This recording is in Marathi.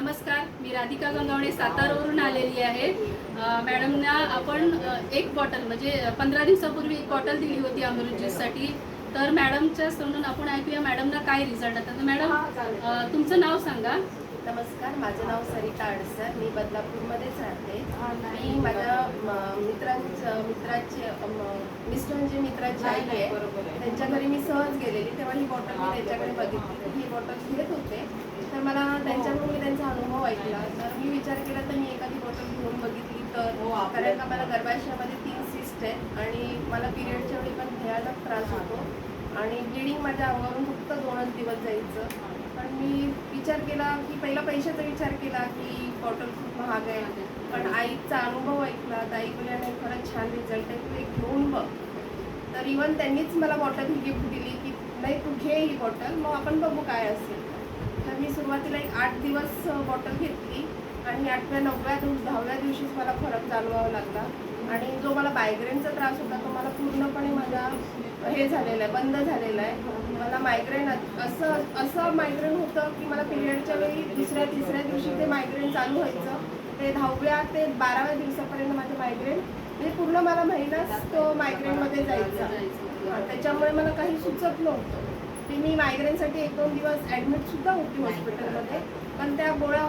नमस्कार, मी राधिका गंगावणे सातारावरून आलेली आहे। मॅडमना आपण एक बॉटल म्हणजे 15 दिवसापूर्वी एक बॉटल दिली होती अमृत ज्यूससाठी। तर मॅडमच्या तोंडून आपण ऐकूया मॅडमना काय रिझल्ट आला। तर मॅडम तुमचं नाव सांगा। नमस्कार, माझं नाव सरिता अडसर, मी बदलापूरमध्येच राहते। मी माझ्या मित्राचे मिस्टरांचे मित्राची आई आहे, त्यांच्या घरी मी सहज गेलेली, तेव्हा ही बॉटल मी त्यांच्याकडे बघितली। ही बॉटल घेत होते, तर मला त्यांच्याकडून मी त्यांचा अनुभव ऐकला। तर मी विचार केला तर मी एखादी बॉटल घेऊन बघितली तर, कारण का मला गर्भाशयामध्ये 3 सिस्ट आहेत आणि मला पिरियडच्या वेळी पण भयानक त्रास होतो आणि ब्लिडिंग माझ्या अंगावरून फक्त 2च दिवस जायचं। पण मी विचार केला की पहिला पैशाचा विचार केला की बॉटल खूप महाग आहे, पण आईचा अनुभव ऐकला तर आई बोलल्याने खरंच छान रिझल्ट आहे, तू एक घेऊन बघ। तर इवन त्यांनीच मला बॉटल ही गिफ्ट दिली की नाही तू घे ही बॉटल, मग आपण बघू काय असेल। तर मी सुरुवातीला एक 8 दिवस बॉटल घेतली आणि 8व्या 9व्या 10व्या दिवशीच मला फरक जाणवावा लागला आणि जो मला मायग्रेनचा त्रास होता तो मला पूर्णपणे माझा हे झालेला आहे, बंद झालेला आहे। मला मायग्रेन असं मायग्रेन होतं की मला पिरियडच्या वेळी 2ऱ्या 3ऱ्या दिवशी ते मायग्रेन चालू व्हायचं, ते 10व्या ते 12व्या दिवसापर्यंत माझं मायग्रेन म्हणजे पूर्ण मला महिनाच तो मायग्रेनमध्ये जायचा। त्याच्यामुळे मला काही सुचत नव्हतं की मी मायग्रेनसाठी 1-2 दिवस ॲडमिटसुद्धा होती हॉस्पिटलमध्ये, पण त्या गोळ्या